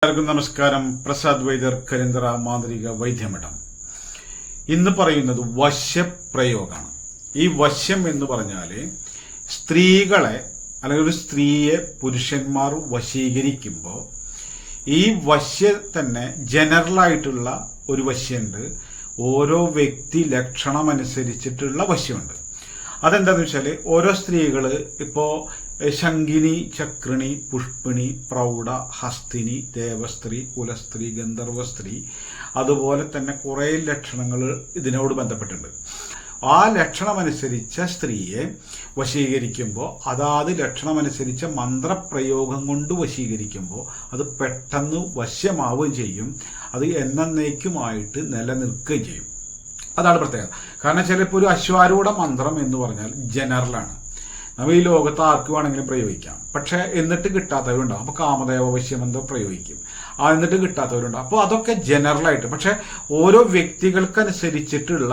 എല്ലാവർക്കും നമസ്കാരം. പ്രസാദ് വൈദ്യർ, കരിന്തറ മാന്ത്രിക വൈദ്യമഠം. ഇന്ന് പറയുന്നത് വശ്യപ്രയോഗമാണ്. ഈ വശ്യം എന്ന് പറഞ്ഞാല് സ്ത്രീകളെ അല്ലെങ്കിൽ ഒരു സ്ത്രീയെ പുരുഷന്മാർ വശീകരിക്കുമ്പോൾ ഈ വശ്യ തന്നെ ജനറലായിട്ടുള്ള ഒരു വശ്യമുണ്ട്, ഓരോ വ്യക്തി ലക്ഷണം അനുസരിച്ചിട്ടുള്ള വശ്യമുണ്ട്. അതെന്താന്ന് വെച്ചാൽ ഓരോ സ്ത്രീകള് ഇപ്പോ ശങ്കിനി, ചക്രിണി, പുഷ്പിണി, പ്രൗഢ, ഹസ്തിനി, ദേവസ്ത്രീ, കുലസ്ത്രീ, ഗന്ധർവസ്ത്രീ, അതുപോലെ തന്നെ കുറെ ലക്ഷണങ്ങൾ ഇതിനോട് ബന്ധപ്പെട്ടിട്ടുണ്ട്. ആ ലക്ഷണമനുസരിച്ച സ്ത്രീയെ വശീകരിക്കുമ്പോൾ അതാത് ലക്ഷണമനുസരിച്ച മന്ത്രപ്രയോഗം കൊണ്ട് വശീകരിക്കുമ്പോൾ അത് പെട്ടെന്ന് വശ്യമാവുകയും ചെയ്യും. അത് എന്നേക്കുമായിട്ട് നിലനിൽക്കുകയും ചെയ്യും. അതാണ് പ്രത്യേകത. കാരണം ചിലപ്പോൾ ഒരു അശ്വാരൂഢ മന്ത്രം എന്ന് പറഞ്ഞാൽ ജനറലാണ്, നമ്മൾ ഈ ലോകത്ത് ആർക്ക് വേണമെങ്കിലും പ്രയോഗിക്കാം. പക്ഷെ എന്നിട്ട് കിട്ടാത്തവരുണ്ടാവും. അപ്പൊ കാമദേവ വശ്യമന്ത്രം പ്രയോഗിക്കും, എന്നിട്ട് കിട്ടാത്തവരുണ്ടാവും. അപ്പോൾ അതൊക്കെ ജനറലായിട്ട്. പക്ഷെ ഓരോ വ്യക്തികൾക്കനുസരിച്ചിട്ടുള്ള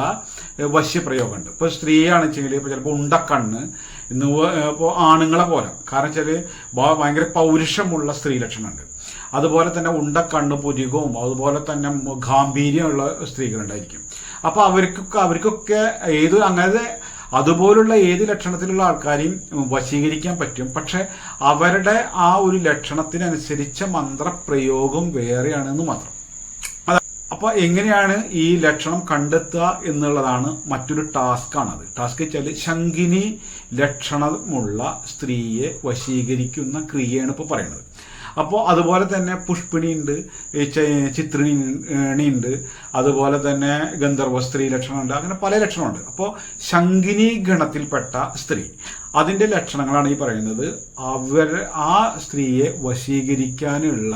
വശ്യപ്രയോഗമുണ്ട്. ഇപ്പൊ സ്ത്രീയാണെന്ന് വെച്ചെങ്കിൽ ഇപ്പൊ ചിലപ്പോൾ ഉണ്ടക്കണ്ണ് ഇപ്പോൾ ആണുങ്ങളെ പോലെ, കാരണം വെച്ചാല് ഭയങ്കര പൗരുഷമുള്ള സ്ത്രീ ലക്ഷണമുണ്ട്. അതുപോലെ തന്നെ ഉണ്ടക്കണ്ണ്, പുരികവും അതുപോലെ തന്നെ ഗാംഭീര്യമുള്ള സ്ത്രീകളുണ്ടായിരിക്കും. അപ്പൊ അവർക്കൊക്കെ അങ്ങനത്തെ അതുപോലുള്ള ഏത് ലക്ഷണത്തിലുള്ള ആൾക്കാരെയും വശീകരിക്കാൻ പറ്റും. പക്ഷെ അവരുടെ ആ ഒരു ലക്ഷണത്തിനനുസരിച്ച മന്ത്രപ്രയോഗം വേറെയാണെന്ന് മാത്രം. അപ്പൊ എങ്ങനെയാണ് ഈ ലക്ഷണം കണ്ടെത്തുക എന്നുള്ളതാണ് മറ്റൊരു ടാസ്കാണത്. ടാസ്ക് വെച്ചാല് ശങ്കിനി ലക്ഷണമുള്ള സ്ത്രീയെ വശീകരിക്കുന്ന ക്രിയയാണ് ഇപ്പൊ പറയുന്നത്. അപ്പോൾ അതുപോലെ തന്നെ പുഷ്പിണി ഉണ്ട്, ചിത്രിണി ഉണ്ട്, അതുപോലെ തന്നെ ഗന്ധർവ സ്ത്രീ ലക്ഷണമുണ്ട്. അങ്ങനെ പല ലക്ഷണമുണ്ട്. അപ്പോൾ ശങ്കിനി ഗണത്തിൽപ്പെട്ട സ്ത്രീ, അതിന്റെ ലക്ഷണങ്ങളാണ് ഈ പറയുന്നത്. ആ സ്ത്രീയെ വശീകരിക്കാനുള്ള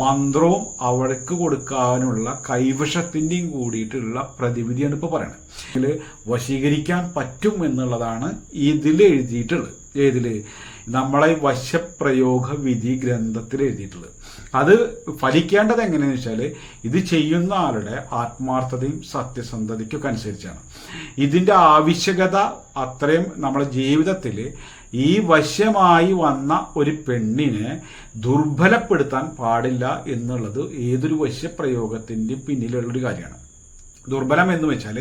മന്ത്രവും അവൾക്ക് കൊടുക്കാനുള്ള കൈവശത്തിന്റെയും കൂടിയിട്ടുള്ള പ്രതിവിധിയാണ് ഇപ്പൊ പറയുന്നത്. ഇതില് വശീകരിക്കാൻ പറ്റും എന്നുള്ളതാണ് ഇതിൽ എഴുതിയിട്ടുള്ളത്. ഏതില്? നമ്മളെ വശ്യപ്രയോഗ വിധി ഗ്രന്ഥത്തിൽ എഴുതിയിട്ടുള്ളത്. അത് ഫലിക്കേണ്ടത് എങ്ങനെയാന്ന് വെച്ചാൽ ഇത് ചെയ്യുന്ന ആളുടെ ആത്മാർത്ഥതയും സത്യസന്ധതയ്ക്കൊക്കെ അനുസരിച്ചാണ്. ഇതിന്റെ ആവശ്യകത അത്രയും നമ്മുടെ ജീവിതത്തിൽ ഈ വശ്യമായി വന്ന ഒരു പെണ്ണിനെ ദുർബലപ്പെടുത്താൻ പാടില്ല എന്നുള്ളത് ഏതൊരു വശ്യപ്രയോഗത്തിന്റെ പിന്നിലുള്ളൊരു കാര്യമാണ്. ദുർബലം എന്ന് വെച്ചാൽ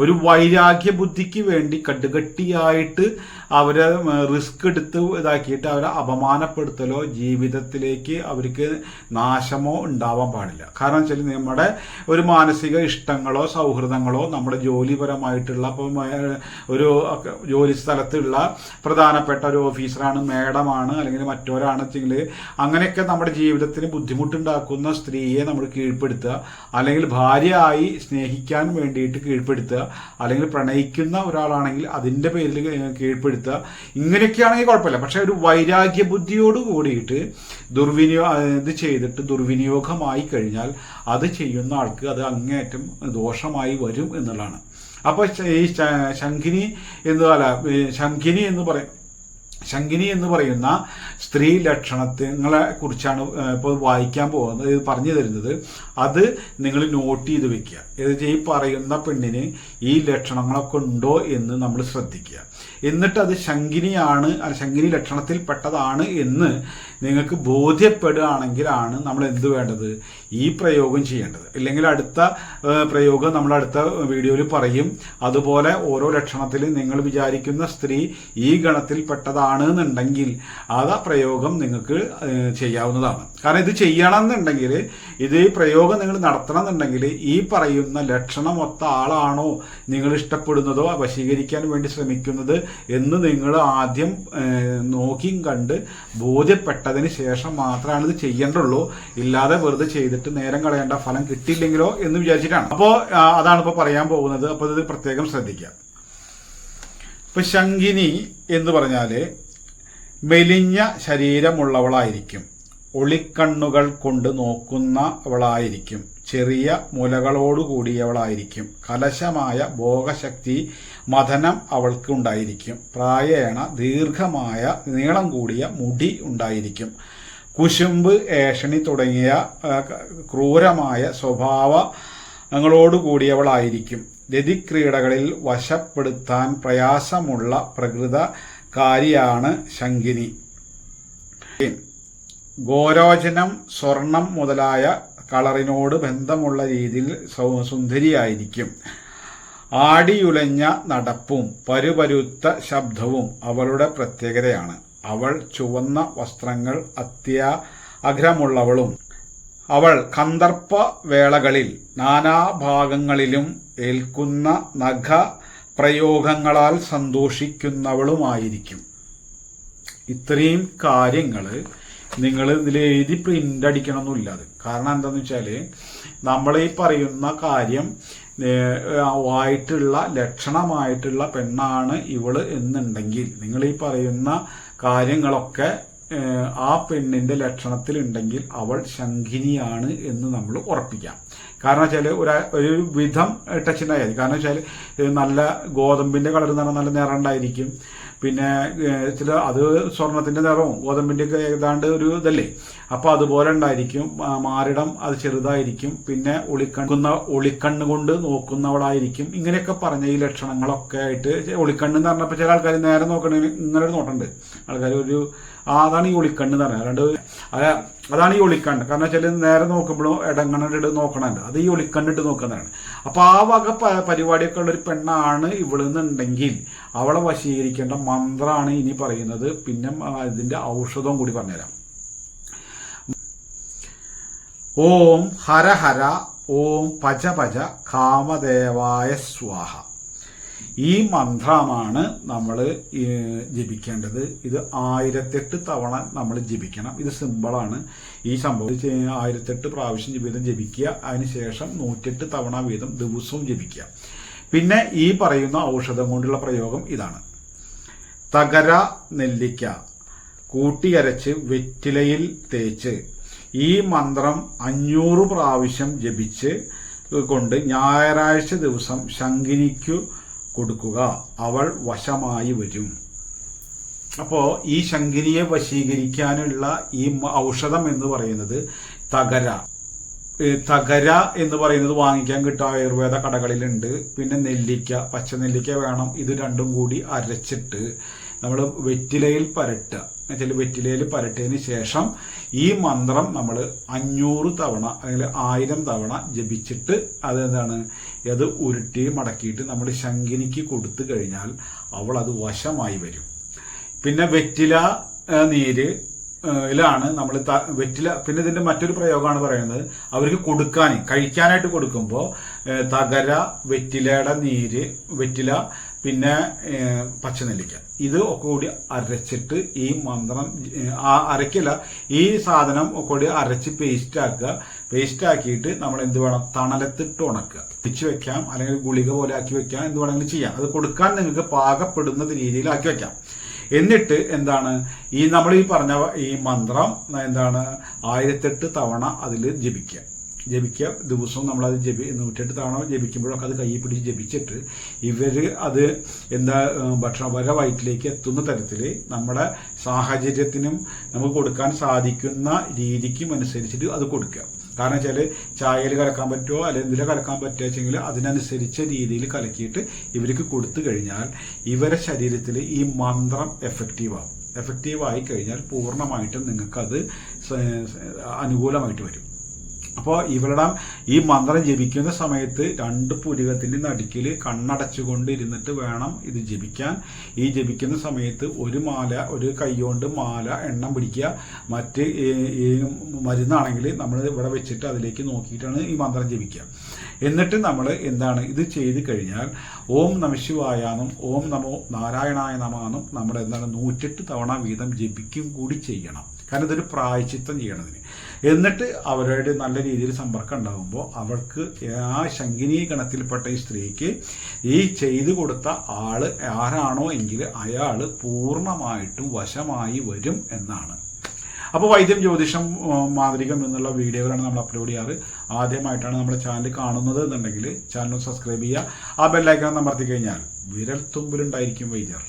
ഒരു വൈരാഗ്യ ബുദ്ധിക്ക് വേണ്ടി കടുകട്ടിയായിട്ട് അവരെ റിസ്ക് എടുത്ത് ഇതാക്കിയിട്ട് അവരെ അപമാനപ്പെടുത്തലോ ജീവിതത്തിലേക്ക് അവർക്ക് നാശമോ ഉണ്ടാവാൻ പാടില്ല. കാരണം വെച്ചാൽ നമ്മുടെ ഒരു മാനസിക ഇഷ്ടങ്ങളോ സൗഹൃദങ്ങളോ നമ്മുടെ ജോലിപരമായിട്ടുള്ള ഇപ്പം ഒരു ജോലി സ്ഥലത്തുള്ള പ്രധാനപ്പെട്ട ഒരു ഓഫീസറാണ്, മേഡമാണ്, അല്ലെങ്കിൽ മറ്റൊരാണ് വെച്ചെങ്കിൽ അങ്ങനെയൊക്കെ നമ്മുടെ ജീവിതത്തിന് ബുദ്ധിമുട്ടുണ്ടാക്കുന്ന സ്ത്രീയെ നമ്മൾ കീഴ്പ്പെടുത്തുക, അല്ലെങ്കിൽ ഭാര്യയായി സ്നേഹിക്കാൻ വേണ്ടിയിട്ട് കീഴ്പ്പെടുത്തുക, അല്ലെങ്കിൽ പ്രണയിക്കുന്ന ഒരാളാണെങ്കിൽ അതിന്റെ പേരിൽ കീഴ്പ്പെടുത്തുക. ഇങ്ങനെയൊക്കെയാണെങ്കിൽ കുഴപ്പമില്ല. പക്ഷെ ഒരു വൈരാഗ്യ ബുദ്ധിയോട് കൂടിയിട്ട് ഇത് ചെയ്തിട്ട് ദുർവിനിയോഗമായി കഴിഞ്ഞാൽ അത് ചെയ്യുന്ന ആൾക്ക് അത് അങ്ങേയറ്റം ദോഷമായി വരും എന്നുള്ളതാണ്. അപ്പൊ ഈ ശങ്കിനി എന്ന് പറയുന്ന സ്ത്രീ ലക്ഷണങ്ങളെ കുറിച്ചാണ് ഇപ്പോൾ വായിക്കാൻ പോകുന്നത്. ഇത് പറഞ്ഞു തരുന്നത് അത് നിങ്ങൾ നോട്ട് ചെയ്ത് വെക്കുക. ഈ പറയുന്ന പെണ്ണിന് ഈ ലക്ഷണങ്ങളൊക്കെ ഉണ്ടോ എന്ന് നമ്മൾ ശ്രദ്ധിക്കുക. എന്നിട്ട് അത് ശങ്കിനി ലക്ഷണത്തിൽപ്പെട്ടതാണ് എന്ന് നിങ്ങൾക്ക് ബോധ്യപ്പെടുകയാണെങ്കിലാണ് നമ്മൾ എന്ത് വേണ്ടത്, ഈ പ്രയോഗം ചെയ്യേണ്ടത്. ഇല്ലെങ്കിൽ അടുത്ത പ്രയോഗം നമ്മൾ അടുത്ത വീഡിയോയിൽ പറയും. അതുപോലെ ഓരോ ലക്ഷണത്തിൽ നിങ്ങൾ വിചാരിക്കുന്ന സ്ത്രീ ഈ ഗണത്തിൽപ്പെട്ടതാണ് എന്നുണ്ടെങ്കിൽ ആ പ്രയോഗം നിങ്ങൾക്ക് ചെയ്യാവുന്നതാണ്. കാരണം ഇത് ചെയ്യണമെന്നുണ്ടെങ്കിൽ, ഇത് പ്രയോഗം നിങ്ങൾ നടത്തണം എന്നുണ്ടെങ്കിൽ ഈ പറയുന്ന ലക്ഷണമൊത്ത ആളാണോ നിങ്ങൾ ഇഷ്ടപ്പെടുന്നതോ വശീകരിക്കാൻ വേണ്ടി ശ്രമിക്കുന്നത് എന്ന് നിങ്ങൾ ആദ്യം നോക്കിയും കണ്ട് ബോധ്യപ്പെട്ടതിന് ശേഷം മാത്രമാണ് ഇത് ചെയ്യേണ്ടുള്ളൂ. ഇല്ലാതെ വെറുതെ ചെയ്തിട്ട് നേരം കളയേണ്ട, ഫലം കിട്ടിയില്ലെങ്കിലോ എന്ന് വിചാരിച്ചിട്ടാണ്. അപ്പോൾ അതാണ് ഇപ്പോൾ പറയാൻ പോകുന്നത്. അപ്പോൾ ഇത് പ്രത്യേകം ശ്രദ്ധിക്കുക. ഇപ്പൊ ശങ്കിനി എന്ന് പറഞ്ഞാല് മെലിഞ്ഞ ശരീരമുള്ളവളായിരിക്കും, ഒളിക്കണ്ണുകൾ കൊണ്ട് നോക്കുന്നവളായിരിക്കും, ചെറിയ മുലകളോടുകൂടിയവളായിരിക്കും, കലശമായ ഭോഗശക്തി മഥനം അവൾക്ക് ഉണ്ടായിരിക്കും, പ്രായേണ ദീർഘമായ നീളം കൂടിയ മുടി ഉണ്ടായിരിക്കും, കുശുമ്പ്, ഏഷണി തുടങ്ങിയ ക്രൂരമായ സ്വഭാവങ്ങളോടുകൂടിയവളായിരിക്കും, രതിക്രീഡകളിൽ വശപ്പെടുത്താൻ പ്രയാസമുള്ള പ്രകൃതകാരിയാണ് ശങ്കിനി. ഗോരോചനം, സ്വർണം മുതലായ കളറിനോട് ബന്ധമുള്ള രീതിയിൽ സുന്ദരിയായിരിക്കും. ആടിയുലഞ്ഞ നടപ്പും പരുപരുത്ത ശബ്ദവും അവളുടെ പ്രത്യേകതയാണ്. അവൾ ചുവന്ന വസ്ത്രങ്ങൾ അഗ്രമുള്ളവളും അവൾ കന്ദർപ്പ വേളകളിൽ നാനാഭാഗങ്ങളിലും ഏൽക്കുന്ന നഖ പ്രയോഗങ്ങളാൽ സന്തോഷിക്കുന്നവളുമായിരിക്കും. ഇത്രയും കാര്യങ്ങൾ നിങ്ങൾ ഇതിൽ എഴുതി പ്രിന്റ് അടിക്കണമെന്നില്ല. അത് കാരണം എന്താണെന്ന് വെച്ചാൽ നമ്മൾ ഈ പറയുന്ന കാര്യം ആയിട്ടുള്ള ലക്ഷണമായിട്ടുള്ള പെണ്ണാണ് ഇവള് എന്നുണ്ടെങ്കിൽ നിങ്ങൾ ഈ പറയുന്ന കാര്യങ്ങളൊക്കെ ആ പെണ്ണിന്റെ ലക്ഷണത്തിലുണ്ടെങ്കിൽ അവൾ ശംഖിനിയാണ് എന്ന് നമ്മൾ ഉറപ്പിക്കാം. കാരണം വെച്ചാൽ ഒരു വിധം ടച്ചിനായി. കാരണം വെച്ചാൽ നല്ല ഗോതമ്പിന്റെ കളർ എന്ന് പറഞ്ഞാൽ നല്ല നിറം ഉണ്ടായിരിക്കും. പിന്നെ ചില അത് സ്വർണത്തിന്റെ നിറവും ഗോതമ്പിന്റെ ഒക്കെ ഏതാണ്ട് ഒരു ഇതല്ലേ, അപ്പൊ അതുപോലെ ഉണ്ടായിരിക്കും. മാറിടം അത് ചെറുതായിരിക്കും. പിന്നെ ഒളിക്കണ്ണ് കൊണ്ട് നോക്കുന്നവളായിരിക്കും. ഇങ്ങനെയൊക്കെ പറഞ്ഞ ഈ ലക്ഷണങ്ങളൊക്കെ ആയിട്ട് ഒളിക്കണ്ണ് എന്ന് പറഞ്ഞപ്പോൾ ചില ആൾക്കാർ നേരെ നോക്കണമെങ്കിൽ ഇങ്ങനെ ഒരു നോട്ടുണ്ട് ആൾക്കാർ ഒരു അതാണ് ഈ ഒളിക്കണ്ണ് എന്ന് പറഞ്ഞത്. അതാണ് ഈ ഒളിക്കണ്ണ്. കാരണം വെച്ചാൽ നേരെ നോക്കുമ്പോഴും ഇടങ്ങണിട്ട് നോക്കണുണ്ട്, അത് ഈ ഒളിക്കണ്ണിട്ട് നോക്കുന്നതാണ്. അപ്പൊ ആ വക പരിപാടിയൊക്കെ ഉള്ള ഒരു പെണ്ണാണ് ഇവളെന്നുണ്ടെങ്കിൽ അവളെ വശീകരിക്കേണ്ട മന്ത്രമാണ് ഇനി പറയുന്നത്. പിന്നെ ഇതിന്റെ ഔഷധവും കൂടി പറഞ്ഞുതരാം. ഓം ഹര ഹര ഓം പച പച കാമദേവായ സ്വാഹ. ഈ മന്ത്രമാണ് നമ്മൾ ജപിക്കേണ്ടത്. ഇത് 1008 തവണ നമ്മൾ ജപിക്കണം. ഇത് സിമ്പിളാണ്. ഈ സംഭവം 1008 പ്രാവശ്യം വീതം ജപിക്കുക. അതിനുശേഷം 108 തവണ വീതം ദിവസവും ജപിക്കുക. പിന്നെ ഈ പറയുന്ന ഔഷധം കൊണ്ടുള്ള പ്രയോഗം ഇതാണ്. തകര നെല്ലിക്ക കൂട്ടിയരച്ച് വെറ്റിലയിൽ തേച്ച് ഈ മന്ത്രം 500 പ്രാവശ്യം ജപിച്ച് കൊണ്ട് ഞായറാഴ്ച ദിവസം ശംഖിനിക്കു കൊടുക്കുക. അവൾ വശമായി വരും. അപ്പോ ഈ ശംഖിനിയെ വശീകരിക്കാനുള്ള ഈ ഔഷധം എന്ന് പറയുന്നത് തകര. തകര എന്ന് പറയുന്നത് വാങ്ങിക്കാൻ കിട്ടുക ആയുർവേദ കടകളിലുണ്ട്. പിന്നെ നെല്ലിക്ക, പച്ച നെല്ലിക്ക വേണം. ഇത് രണ്ടും കൂടി അരച്ചിട്ട് നമ്മൾ വെറ്റിലയിൽ പരട്ടുക. എന്നുവെച്ചാൽ വെറ്റിലയിൽ പരട്ടിയതിന് ശേഷം ഈ മന്ത്രം നമ്മൾ 500 തവണ അല്ലെങ്കിൽ 1000 തവണ ജപിച്ചിട്ട് അതെന്താണ് അത് ഉരുട്ടി മടക്കിയിട്ട് നമ്മൾ ശംഖിനിക്ക് കൊടുത്തു കഴിഞ്ഞാൽ അവൾ അത് വശമായി വരും. പിന്നെ വെറ്റില നീര് ാണ് നമ്മൾ വെറ്റില. പിന്നെ ഇതിന്റെ മറ്റൊരു പ്രയോഗമാണ് പറയുന്നത്, അവർക്ക് കഴിക്കാനായിട്ട് കൊടുക്കുമ്പോൾ തകര, വെറ്റിലയുടെ നീര്, വെറ്റില, പിന്നെ പച്ചനെല്ലിക്ക ഇത് ഒക്കെ കൂടി അരച്ചിട്ട് ഈ മന്ത്രം അരക്കില്ല, ഈ സാധനം ഒക്കെ കൂടി അരച്ച് പേസ്റ്റ് ആക്കുക. പേസ്റ്റ് ആക്കിയിട്ട് നമ്മൾ എന്ത് വേണം, തണലത്തിട്ട് ഉണക്കുക. പിച്ച് വെക്കാം, അല്ലെങ്കിൽ ഗുളിക പോലെ ആക്കി വെക്കാം, എന്ത് വേണമെങ്കിലും ചെയ്യാം. അത് കൊടുക്കാൻ നിങ്ങൾക്ക് പാകപ്പെടുന്ന രീതിയിൽ ആക്കി വെക്കാം. എന്നിട്ട് എന്താണ് ഈ നമ്മൾ ഈ പറഞ്ഞ ഈ മന്ത്രം എന്താണ് 1008 തവണ അതിൽ ജപിക്കുക. ദിവസവും നമ്മളത് 108 തവണ ജപിക്കുമ്പോഴൊക്കെ അത് കയ്യിൽ പിടിച്ച് ജപിച്ചിട്ട് ഇവര് അത് അവരുടെ വയറ്റിലേക്ക് എത്തുന്ന തരത്തിൽ നമ്മുടെ സാഹചര്യത്തിനും നമുക്ക് കൊടുക്കാൻ സാധിക്കുന്ന രീതിക്കും അനുസരിച്ചിട്ട് അത് കൊടുക്കുക. കാരണം വെച്ചാൽ ചായയിൽ കലക്കാൻ പറ്റുമോ അല്ലെങ്കിൽ എന്തിലും കലക്കാൻ പറ്റുക വെച്ചെങ്കിൽ അതിനനുസരിച്ച രീതിയിൽ കലക്കിയിട്ട് ഇവർക്ക് കൊടുത്തു കഴിഞ്ഞാൽ ഇവരുടെ ശരീരത്തിൽ ഈ മന്ത്രം എഫക്റ്റീവായി കഴിഞ്ഞാൽ പൂർണ്ണമായിട്ടും നിങ്ങൾക്കത് അനുകൂലമായിട്ട് വരും. അപ്പോൾ ഇവരുടെ ഈ മന്ത്രം ജപിക്കുന്ന സമയത്ത് 2 പുരികത്തിന്റെ നടുക്കിൽ കണ്ണടച്ചുകൊണ്ട് ഇരുന്നിട്ട് വേണം ഇത് ജപിക്കാൻ. ഈ ജപിക്കുന്ന സമയത്ത് ഒരു കൈകൊണ്ട് മാല എണ്ണം പിടിക്കുക. മറ്റ് ഈ മരുന്നാണെങ്കിൽ നമ്മൾ ഇവിടെ വെച്ചിട്ട് അതിലേക്ക് നോക്കിയിട്ടാണ് ഈ മന്ത്രം ജപിക്കുക. എന്നിട്ട് നമ്മൾ ഇത് ചെയ്ത് കഴിഞ്ഞാൽ ഓം നമഃശിവായാന്നും ഓം നമോ നാരായണായ നമാന്നും നമ്മൾ 108 തവണ വീതം ജപിക്കും കൂടി ചെയ്യണം. കാരണം ഇതൊരു പ്രായശ്ചിത്തം ചെയ്യണതിന്. എന്നിട്ട് അവരുടെ നല്ല രീതിയിൽ സമ്പർക്കം ഉണ്ടാകുമ്പോൾ അവർക്ക് ആ ശംഖിനി ഗണത്തിൽപ്പെട്ട ഈ സ്ത്രീക്ക് ഈ ചെയ്തു കൊടുത്ത ആള് ആരാണോ എങ്കിൽ അയാള് പൂർണ്ണമായിട്ടും വശമായി വരും എന്നാണ്. അപ്പോൾ വൈദ്യം, ജ്യോതിഷം, മാന്ത്രികം എന്നുള്ള വീഡിയോകളാണ് നമ്മൾ അപ്ലോഡ് ചെയ്യാറ്. ആദ്യമായിട്ടാണ് നമ്മുടെ ചാനൽ കാണുന്നത് എന്നുണ്ടെങ്കിൽ ചാനൽ സബ്സ്ക്രൈബ് ചെയ്യുക. ആ ബെല്ലൈക്കൺ അമർത്തി കഴിഞ്ഞാൽ വിരൽ തുമ്പിലുണ്ടായിരിക്കും വൈദ്യർ.